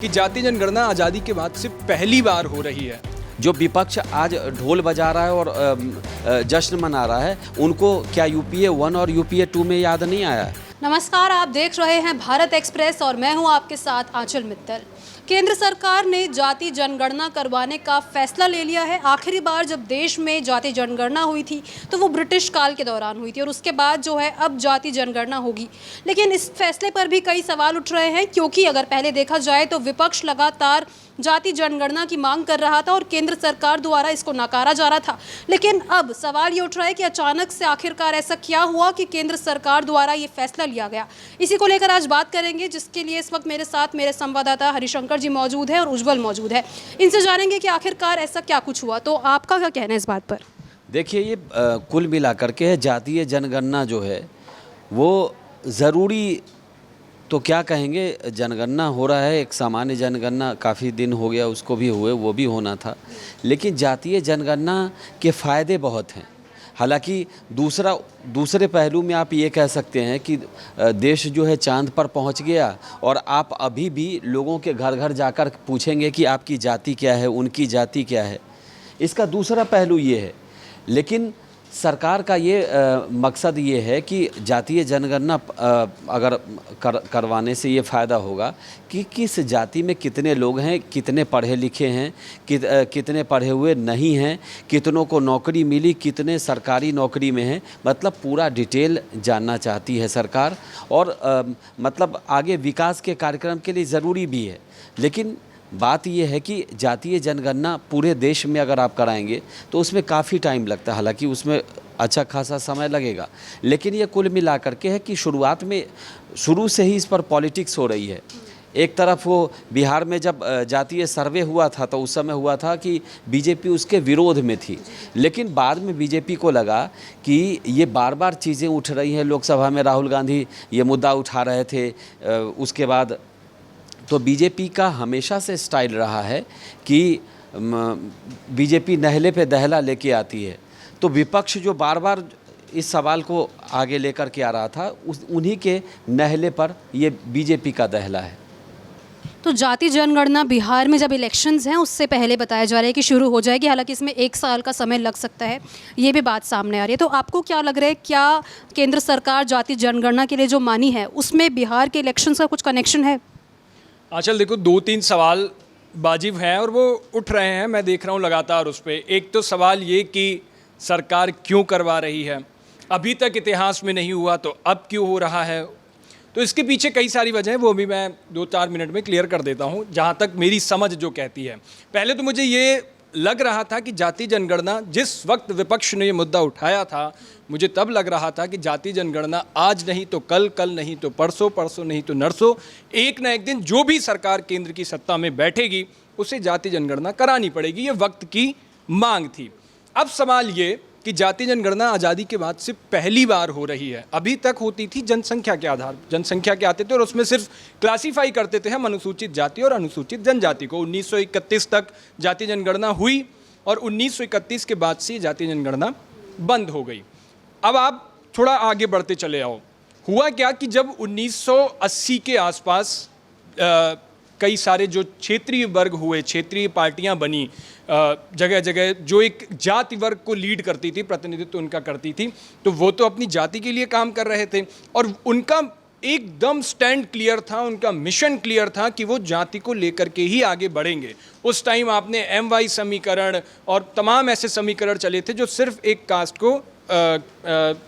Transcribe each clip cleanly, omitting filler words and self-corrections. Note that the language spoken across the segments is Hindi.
कि जाति जनगणना आज़ादी के बाद से पहली बार हो रही है। जो विपक्ष आज ढोल बजा रहा है और जश्न मना रहा है, उनको क्या यूपीए 1 और यूपीए 2 में याद नहीं आया? नमस्कार, आप देख रहे हैं भारत एक्सप्रेस और मैं हूं आपके साथ आंचल मित्तल। केंद्र सरकार ने जाति जनगणना करवाने का फैसला ले लिया है। आखिरी बार जब देश में जाति जनगणना हुई थी तो वो ब्रिटिश काल के दौरान हुई थी और उसके बाद जो है अब जाति जनगणना होगी। लेकिन इस फैसले पर भी कई सवाल उठ रहे हैं, क्योंकि अगर पहले देखा जाए तो विपक्ष लगातार जाति जनगणना की मांग कर रहा था और केंद्र सरकार द्वारा इसको नकारा जा रहा था। लेकिन अब सवाल ये उठ रहा है कि अचानक से आखिरकार ऐसा क्या हुआ कि केंद्र सरकार द्वारा ये फैसला लिया गया। इसी को लेकर आज बात करेंगे, जिसके लिए इस वक्त मेरे साथ मेरे संवाददाता हरिशंकर जी मौजूद है और उज्जवल मौजूद है। इनसे जानेंगे कि आखिरकार ऐसा क्या कुछ हुआ। तो आपका क्या कहना है इस बात पर? देखिए, ये कुल मिलाकर के जातीय जनगणना जो है वो ज़रूरी, तो क्या कहेंगे, जनगणना हो रहा है। एक सामान्य जनगणना काफ़ी दिन हो गया उसको भी हुए, वो भी होना था। लेकिन जातीय जनगणना के फ़ायदे बहुत हैं। हालांकि दूसरे पहलू में आप ये कह सकते हैं कि देश जो है चांद पर पहुंच गया और आप अभी भी लोगों के घर घर जाकर पूछेंगे कि आपकी जाति क्या है, उनकी जाति क्या है। इसका दूसरा पहलू ये है। लेकिन सरकार का ये मकसद ये है कि जातीय जनगणना अगर करवाने से ये फ़ायदा होगा कि किस जाति में कितने लोग हैं, कितने पढ़े लिखे हैं, कितने पढ़े हुए नहीं हैं, कितनों को नौकरी मिली, कितने सरकारी नौकरी में हैं। मतलब पूरा डिटेल जानना चाहती है सरकार और मतलब आगे विकास के कार्यक्रम के लिए ज़रूरी भी है। लेकिन बात यह है कि जातीय जनगणना पूरे देश में अगर आप कराएंगे तो उसमें काफ़ी टाइम लगता है। हालांकि उसमें अच्छा खासा समय लगेगा, लेकिन ये कुल मिलाकर के है कि शुरू से ही इस पर पॉलिटिक्स हो रही है। एक तरफ वो बिहार में जब जातीय सर्वे हुआ था तो उस समय हुआ था कि बीजेपी उसके विरोध में थी, लेकिन बाद में बीजेपी को लगा कि ये बार बार चीज़ें उठ रही हैं। लोकसभा में राहुल गांधी ये मुद्दा उठा रहे थे। उसके बाद तो बीजेपी का हमेशा से स्टाइल रहा है कि बीजेपी नहले पे दहला लेके आती है। तो विपक्ष जो बार बार इस सवाल को आगे लेकर के आ रहा था, उन्हीं के नहले पर ये बीजेपी का दहला है। तो जाति जनगणना बिहार में जब इलेक्शंस हैं उससे पहले बताया जा रहा है कि शुरू हो जाएगी। हालांकि इसमें 1 साल का समय लग सकता है, ये भी बात सामने आ रही है। तो आपको क्या लग रहा है, क्या केंद्र सरकार जाति जनगणना के लिए जो मानी है उसमें बिहार के इलेक्शंस का कुछ कनेक्शन है? आंचल, देखो, 2-3 सवाल वाजिब हैं और वो उठ रहे हैं, मैं देख रहा हूँ लगातार उस पर। एक तो सवाल ये कि सरकार क्यों करवा रही है, अभी तक इतिहास में नहीं हुआ तो अब क्यों हो रहा है। तो इसके पीछे कई सारी वजह हैं, वो भी मैं 2-4 मिनट में क्लियर कर देता हूँ, जहाँ तक मेरी समझ जो कहती है। पहले तो मुझे ये लग रहा था कि जाति जनगणना, जिस वक्त विपक्ष ने ये मुद्दा उठाया था, मुझे तब लग रहा था कि जाति जनगणना आज नहीं तो कल, कल नहीं तो परसों, परसों नहीं तो नरसों, एक ना एक दिन जो भी सरकार केंद्र की सत्ता में बैठेगी उसे जाति जनगणना करानी पड़ेगी। ये वक्त की मांग थी। अब सवाल ये कि जाति जनगणना आज़ादी के बाद से पहली बार हो रही है। अभी तक होती थी जनसंख्या के आधार, जनसंख्या के आते थे और उसमें सिर्फ क्लासीफाई करते थे हम अनुसूचित जाति और अनुसूचित जनजाति को। 1931 तक जाति जनगणना हुई और 1931 के बाद से जाति जनगणना बंद हो गई। अब आप थोड़ा आगे बढ़ते चले आओ। हुआ क्या कि जब 1980 के आसपास कई सारे जो क्षेत्रीय वर्ग हुए, क्षेत्रीय पार्टियां बनी, जगह जगह जो एक जाति वर्ग को लीड करती थी, प्रतिनिधित्व उनका करती थी, तो वो तो अपनी जाति के लिए काम कर रहे थे और उनका एकदम स्टैंड क्लियर था, उनका मिशन क्लियर था कि वो जाति को लेकर के ही आगे बढ़ेंगे। उस टाइम आपने MY समीकरण और तमाम ऐसे समीकरण चले थे जो सिर्फ एक कास्ट को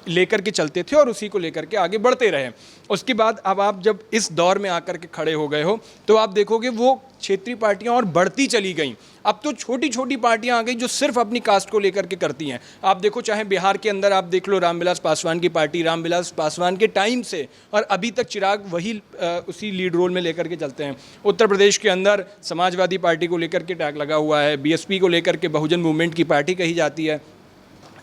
लेकर के चलते थे और उसी को लेकर के आगे बढ़ते रहे। उसके बाद अब आप जब इस दौर में आकर के खड़े हो गए हो तो आप देखोगे वो क्षेत्रीय पार्टियां और बढ़ती चली गईं। अब तो छोटी छोटी पार्टियां आ गई जो सिर्फ अपनी कास्ट को लेकर के करती हैं। आप देखो, चाहे बिहार के अंदर आप देख लो, रामविलास पासवान की पार्टी, रामविलास पासवान के टाइम से और अभी तक चिराग वही उसी लीड रोल में लेकर के चलते हैं। उत्तर प्रदेश के अंदर समाजवादी पार्टी को लेकर के टैग लगा हुआ है, BSP को लेकर के बहुजन मूवमेंट की पार्टी कही जाती है,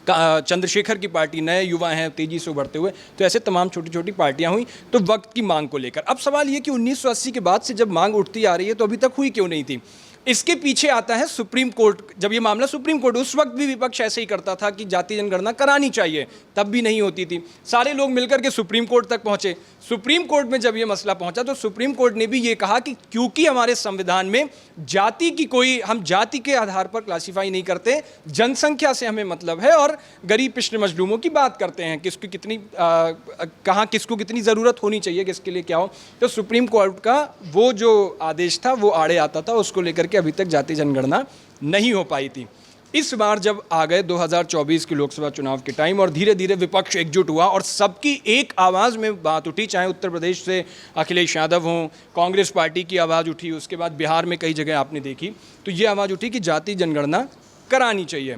चंद्रशेखर की पार्टी, नए युवा हैं तेजी से उभरते हुए। तो ऐसे तमाम छोटी छोटी पार्टियां हुई तो वक्त की मांग को लेकर। अब सवाल ये कि 1980 के बाद से जब मांग उठती आ रही है तो अभी तक हुई क्यों नहीं थी। इसके पीछे आता है सुप्रीम कोर्ट। जब ये मामला सुप्रीम कोर्ट, उस वक्त भी विपक्ष ऐसे ही करता था कि जाति जनगणना करानी चाहिए, तब भी नहीं होती थी। सारे लोग मिलकर के सुप्रीम कोर्ट तक पहुंचे। सुप्रीम कोर्ट में जब ये मसला पहुंचा तो सुप्रीम कोर्ट ने भी ये कहा कि क्योंकि हमारे संविधान में जाति की कोई, हम जाति के आधार पर क्लासीफाई नहीं करते, जनसंख्या से हमें मतलब है और गरीब पिछड़े मजलूमों की बात करते हैं, किसकी कितनी कहाँ किसको कितनी ज़रूरत होनी चाहिए, किसके लिए क्या हो। तो सुप्रीम कोर्ट का वो जो आदेश था वो आड़े आता था, उसको लेकर के अभी तक जाति जनगणना नहीं हो पाई थी। इस बार जब आ गए 2024 के लोकसभा चुनाव के टाइम और धीरे धीरे विपक्ष एकजुट हुआ और सबकी एक आवाज़ में बात उठी, चाहे उत्तर प्रदेश से अखिलेश यादव हों, कांग्रेस पार्टी की आवाज़ उठी, उसके बाद बिहार में कई जगह आपने देखी, तो ये आवाज़ उठी कि जाति जनगणना करानी चाहिए।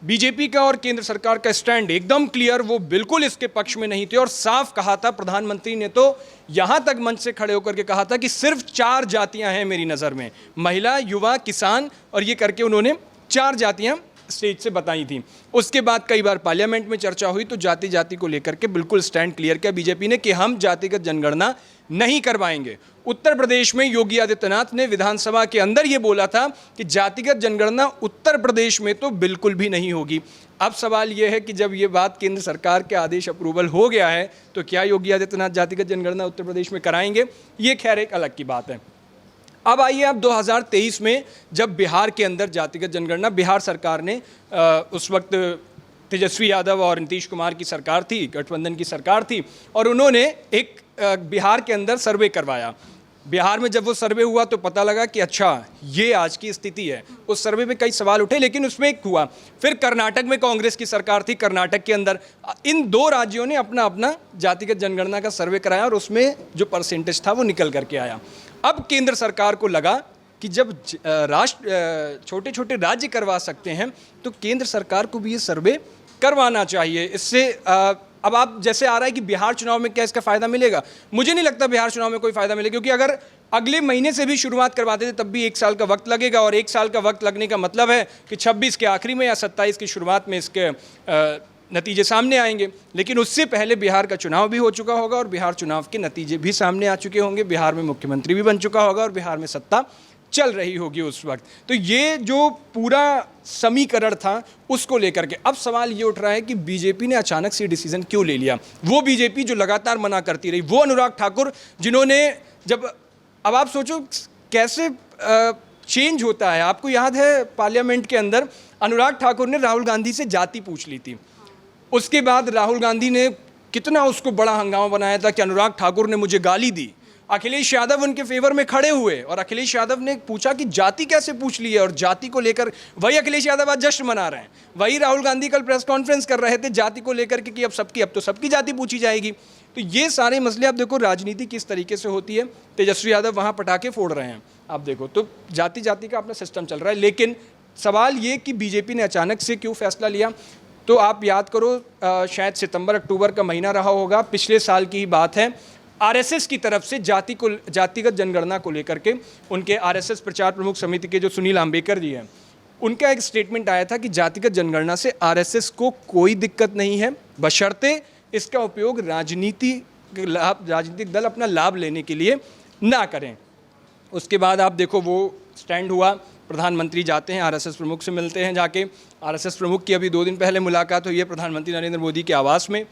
बीजेपी का और केंद्र सरकार का स्टैंड एकदम क्लियर, वो बिल्कुल इसके पक्ष में नहीं थे और साफ कहा था। प्रधानमंत्री ने तो यहाँ तक मंच से खड़े होकर के कहा था कि सिर्फ 4 जातियाँ हैं मेरी नज़र में, महिला, युवा, किसान, और ये करके उन्होंने 4 जातियाँ स्टेज से बताई थी। उसके बाद कई बार पार्लियामेंट में चर्चा हुई तो जाति जाति को लेकर के बिल्कुल स्टैंड क्लियर किया बीजेपी ने कि हम जातिगत जनगणना नहीं करवाएंगे। उत्तर प्रदेश में योगी आदित्यनाथ ने विधानसभा के अंदर ये बोला था कि जातिगत जनगणना उत्तर प्रदेश में तो बिल्कुल भी नहीं होगी। अब सवाल ये है कि जब ये बात केंद्र सरकार के आदेश अप्रूवल हो गया है तो क्या योगी आदित्यनाथ जातिगत जनगणना उत्तर प्रदेश में कराएंगे, ये खैर एक अलग की बात है। अब आइए, अब 2023 में जब बिहार के अंदर जातिगत जनगणना, बिहार सरकार ने उस वक्त तेजस्वी यादव और नीतीश कुमार की सरकार थी, गठबंधन की सरकार थी, और उन्होंने एक बिहार के अंदर सर्वे करवाया। बिहार में जब वो सर्वे हुआ तो पता लगा कि अच्छा ये आज की स्थिति है। उस सर्वे में कई सवाल उठे लेकिन उसमें एक हुआ। फिर कर्नाटक में कांग्रेस की सरकार थी, कर्नाटक के अंदर इन 2 राज्यों ने अपना अपना जातिगत जनगणना का सर्वे कराया और उसमें जो परसेंटेज था वो निकल करके आया। अब केंद्र सरकार को लगा कि जब छोटे छोटे राज्य करवा सकते हैं तो केंद्र सरकार को भी ये सर्वे करवाना चाहिए। इससे अब आप जैसे आ रहा है कि बिहार चुनाव में क्या इसका फ़ायदा मिलेगा, मुझे नहीं लगता बिहार चुनाव में कोई फ़ायदा मिलेगा, क्योंकि अगर अगले महीने से भी शुरुआत करवाते थे तब भी 1 साल का वक्त लगेगा और 1 साल का वक्त लगने का मतलब है कि 26 के आखिरी में या 27 की शुरुआत में इसके नतीजे सामने आएंगे। लेकिन उससे पहले बिहार का चुनाव भी हो चुका होगा और बिहार चुनाव के नतीजे भी सामने आ चुके होंगे, बिहार में मुख्यमंत्री भी बन चुका होगा और बिहार में सत्ता चल रही होगी उस वक्त। तो ये जो पूरा समीकरण था उसको लेकर के अब सवाल ये उठ रहा है कि बीजेपी ने अचानक से डिसीजन क्यों ले लिया। वो बीजेपी जो लगातार मना करती रही, वो अनुराग ठाकुर जिन्होंने अब आप सोचो कैसे चेंज होता है। आपको याद है पार्लियामेंट के अंदर अनुराग ठाकुर ने राहुल गांधी से जाति पूछ ली थी, उसके बाद राहुल गांधी ने कितना उसको बड़ा हंगामा बनाया था कि अनुराग ठाकुर ने मुझे गाली दी। अखिलेश यादव उनके फेवर में खड़े हुए और अखिलेश यादव ने पूछा कि जाति कैसे पूछ ली है, और जाति को लेकर वही अखिलेश यादव आज जश्न मना रहे हैं, वही राहुल गांधी कल प्रेस कॉन्फ्रेंस कर रहे थे जाति को लेकर के कि अब तो सबकी जाति पूछी जाएगी। तो ये सारे मसले आप देखो राजनीति किस तरीके से होती है। तेजस्वी यादव वहाँ पटाखे फोड़ रहे हैं, आप देखो तो जाति जाति का अपना सिस्टम चल रहा है। लेकिन सवाल ये कि बीजेपी ने अचानक से क्यों फैसला लिया, तो आप याद करो शायद सितंबर अक्टूबर का महीना रहा होगा, पिछले साल की ही बात है। आरएसएस की तरफ से जातिगत जनगणना को लेकर के उनके आरएसएस प्रचार प्रमुख समिति के जो सुनील आम्बेकर जी हैं, उनका एक स्टेटमेंट आया था कि जातिगत जनगणना से आरएसएस को कोई दिक्कत नहीं है, बशर्ते इसका उपयोग राजनीतिक दल अपना लाभ लेने के लिए ना करें। उसके बाद आप देखो वो स्टैंड हुआ, प्रधानमंत्री जाते हैं आरएसएस प्रमुख से मिलते हैं, जाके आरएसएस प्रमुख की अभी 2 दिन पहले मुलाकात हुई है प्रधानमंत्री नरेंद्र मोदी के आवास में।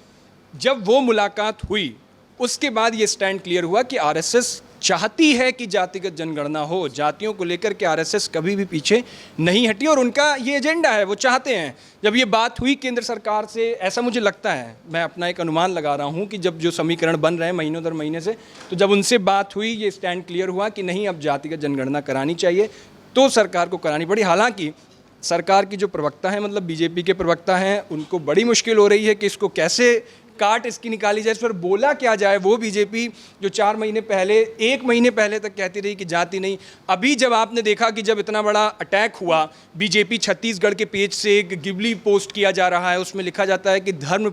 जब वो मुलाकात हुई उसके बाद ये स्टैंड क्लियर हुआ कि आरएसएस चाहती है कि जातिगत जनगणना हो, जातियों को लेकर के आरएसएस कभी भी पीछे नहीं हटी और उनका ये एजेंडा है, वो चाहते हैं। जब ये बात हुई केंद्र सरकार से, ऐसा मुझे लगता है, मैं अपना एक अनुमान लगा रहा हूँ कि जब जो समीकरण बन रहे हैं महीनों दर महीने से, तो जब उनसे बात हुई ये स्टैंड क्लियर हुआ कि नहीं अब जातिगत जनगणना करानी चाहिए, तो सरकार को करानी पड़ी। हालांकि सरकार की जो प्रवक्ता हैं, मतलब बीजेपी के प्रवक्ता हैं, उनको बड़ी मुश्किल हो रही है कि इसको कैसे काट इसकी निकाली जाए, इस पर बोला क्या जाए। वो बीजेपी जो 1 महीने पहले तक कहती रही कि जाति नहीं, अभी जब आपने देखा कि जब इतना बड़ा अटैक हुआ, बीजेपी छत्तीसगढ़ के पेज से एक गिबली पोस्ट किया जा रहा है, उसमें लिखा जाता है कि धर्म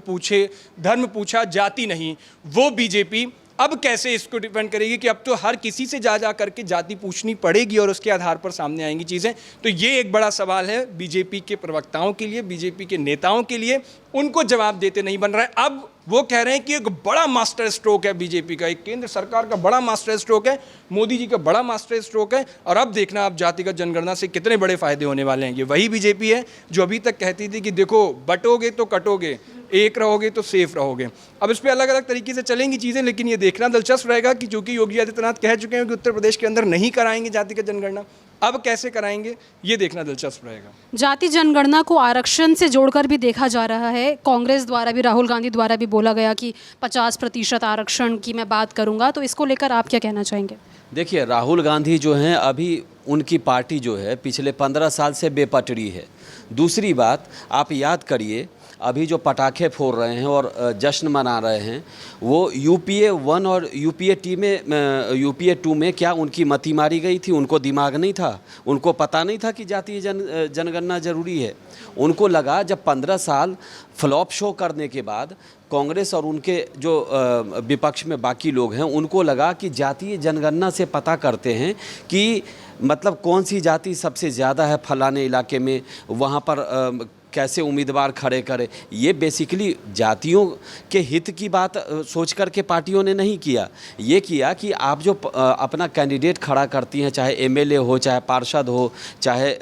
पूछा जाति नहीं, वो बीजेपी अब कैसे इसको डिपेंड करेगी कि अब तो हर किसी से जा करके जाति पूछनी पड़ेगी और उसके आधार पर सामने आएंगी चीज़ें। तो ये एक बड़ा सवाल है बीजेपी के प्रवक्ताओं के लिए, बीजेपी के नेताओं के लिए, उनको जवाब देते नहीं बन रहा है। अब वो कह रहे हैं कि एक बड़ा मास्टर स्ट्रोक है बीजेपी का, एक केंद्र सरकार का बड़ा मास्टर स्ट्रोक है, मोदी जी का बड़ा मास्टर स्ट्रोक है। और अब देखना आप जातिगत जनगणना से कितने बड़े फायदे होने वाले हैं। ये वही बीजेपी है जो अभी तक कहती थी कि देखो बटोगे तो कटोगे, एक रहोगे तो सेफ रहोगे। अब इस पर अलग अलग तरीके से चलेंगी चीज़ें, लेकिन ये देखना दिलचस्प रहेगा कि चूंकि योगी आदित्यनाथ कह चुके हैं कि उत्तर प्रदेश के अंदर नहीं कराएंगे जातिगत जनगणना, अब कैसे कराएंगे ये देखना दिलचस्प रहेगा। जाति जनगणना को आरक्षण से जोड़कर भी देखा जा रहा है। कांग्रेस द्वारा भी, राहुल गांधी द्वारा भी बोला गया कि 50% आरक्षण की मैं बात करूंगा, तो इसको लेकर आप क्या कहना चाहेंगे? देखिए, राहुल गांधी जो हैं अभी उनकी पार्टी जो है पिछले 15 साल से बेपटरी है। दूसरी बात, आप याद करिए अभी जो पटाखे फोड़ रहे हैं और जश्न मना रहे हैं, वो यूपीए 1 और यूपीए 2 में क्या उनकी मति मारी गई थी? उनको दिमाग नहीं था? उनको पता नहीं था कि जातीय जनगणना ज़रूरी है? उनको लगा जब 15 साल फ्लॉप शो करने के बाद कांग्रेस और उनके जो विपक्ष में बाकी लोग हैं, उनको लगा कि जातीय जनगणना से पता करते हैं कि मतलब कौन सी जाति सबसे ज़्यादा है फलाने इलाके में, वहाँ पर कैसे उम्मीदवार खड़े करें। ये बेसिकली जातियों के हित की बात सोच कर के पार्टियों ने नहीं किया। ये किया कि आप जो अपना कैंडिडेट खड़ा करती हैं, चाहे एमएलए हो, चाहे पार्षद हो, चाहे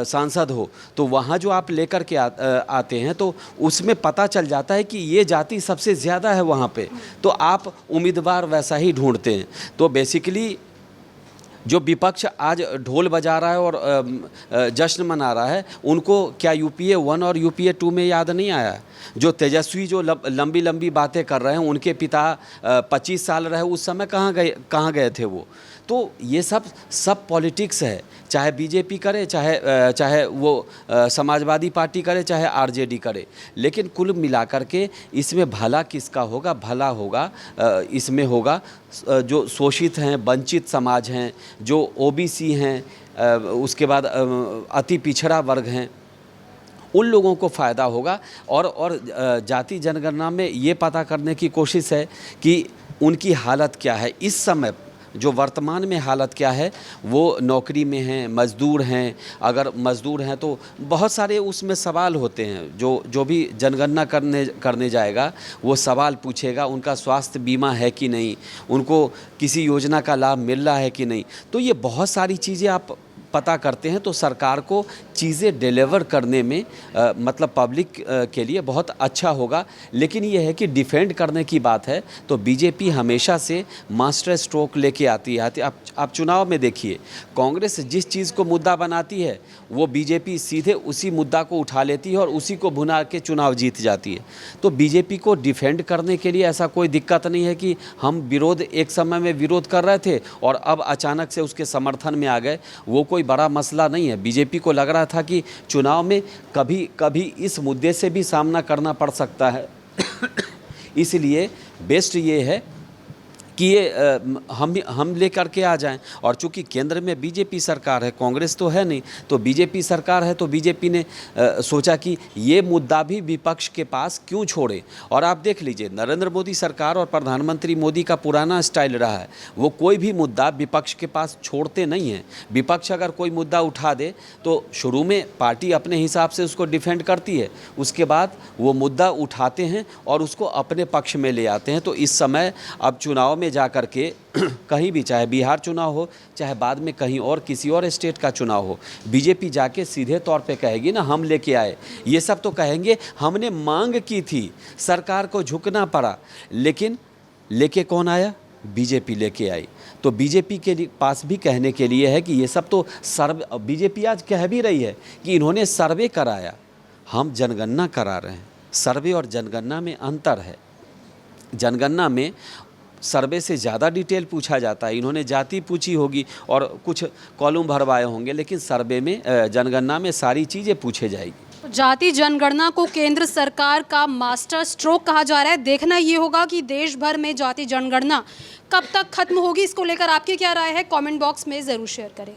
सांसद हो, तो वहाँ जो आप लेकर के आते हैं तो उसमें पता चल जाता है कि ये जाति सबसे ज़्यादा है वहाँ पे, तो आप उम्मीदवार वैसा ही ढूंढते हैं। तो बेसिकली जो विपक्ष आज ढोल बजा रहा है और जश्न मना रहा है, उनको क्या यूपीए 1 और यूपीए 2 में याद नहीं आया? जो तेजस्वी जो लंबी लंबी बातें कर रहे हैं, उनके पिता 25 साल रहे, उस समय कहाँ गए थे वो? तो ये सब पॉलिटिक्स है, चाहे बीजेपी करे, चाहे वो समाजवादी पार्टी करे, चाहे आरजेडी करे। लेकिन कुल मिलाकर के इसमें भला किसका होगा? भला होगा इसमें होगा जो शोषित हैं, वंचित समाज हैं, जो ओबीसी हैं, उसके बाद अति पिछड़ा वर्ग हैं, उन लोगों को फ़ायदा होगा। और जाति जनगणना में ये पता करने की कोशिश है कि उनकी हालत क्या है इस समय, जो वर्तमान में हालत क्या है। वो नौकरी में हैं, मज़दूर हैं, अगर मज़दूर हैं तो बहुत सारे उसमें सवाल होते हैं। जो भी जनगणना करने जाएगा वो सवाल पूछेगा, उनका स्वास्थ्य बीमा है कि नहीं, उनको किसी योजना का लाभ मिल रहा है कि नहीं। तो ये बहुत सारी चीज़ें आप पता करते हैं, तो सरकार को चीज़ें डिलीवर करने में मतलब पब्लिक के लिए बहुत अच्छा होगा। लेकिन ये है कि डिफेंड करने की बात है तो बीजेपी हमेशा से मास्टर स्ट्रोक लेके आती है। आप चुनाव में देखिए, कांग्रेस जिस चीज़ को मुद्दा बनाती है वो बीजेपी सीधे उसी मुद्दा को उठा लेती है और उसी को भुना के चुनाव जीत जाती है। तो बीजेपी को डिफेंड करने के लिए ऐसा कोई दिक्कत नहीं है कि हम एक समय में विरोध कर रहे थे और अब अचानक से उसके समर्थन में आ गए, वो कोई बड़ा मसला नहीं है। बीजेपी को लग रहा था कि चुनाव में कभी कभी इस मुद्दे से भी सामना करना पड़ सकता है इसलिए बेस्ट ये है कि ये हम लेकर के आ जाएं। और चूंकि केंद्र में बीजेपी सरकार है, कांग्रेस तो है नहीं, तो बीजेपी सरकार है, तो बीजेपी ने सोचा कि ये मुद्दा भी विपक्ष के पास क्यों छोड़े। और आप देख लीजिए, नरेंद्र मोदी सरकार और प्रधानमंत्री मोदी का पुराना स्टाइल रहा है, वो कोई भी मुद्दा विपक्ष के पास छोड़ते नहीं हैं। विपक्ष अगर कोई मुद्दा उठा दे तो शुरू में पार्टी अपने हिसाब से उसको डिफेंड करती है, उसके बाद वो मुद्दा उठाते हैं और उसको अपने पक्ष में ले आते हैं। तो इस समय अब चुनाव में जा कर के कहीं भी, चाहे बिहार चुनाव हो, चाहे बाद में कहीं और किसी और स्टेट का चुनाव हो, बीजेपी जाके सीधे तौर पे कहेगी ना हम लेके आए। ये सब तो कहेंगे हमने मांग की थी, सरकार को झुकना पड़ा, लेकिन लेके कौन आया? बीजेपी लेके आई। तो बीजेपी के पास भी कहने के लिए है कि ये सब तो सर्वे, बीजेपी आज कह भी रही है कि इन्होंने सर्वे कराया, हम जनगणना करा रहे हैं। सर्वे और जनगणना में अंतर है। जनगणना में सर्वे से ज़्यादा डिटेल पूछा जाता है, इन्होंने जाति पूछी होगी और कुछ कॉलम भरवाए होंगे, लेकिन सर्वे में, जनगणना में सारी चीज़ें पूछे जाएगी। जाति जनगणना को केंद्र सरकार का मास्टर स्ट्रोक कहा जा रहा है। देखना ये होगा कि देश भर में जाति जनगणना कब तक खत्म होगी। इसको लेकर आपकी क्या राय है? कमेंट बॉक्स में ज़रूर शेयर करें।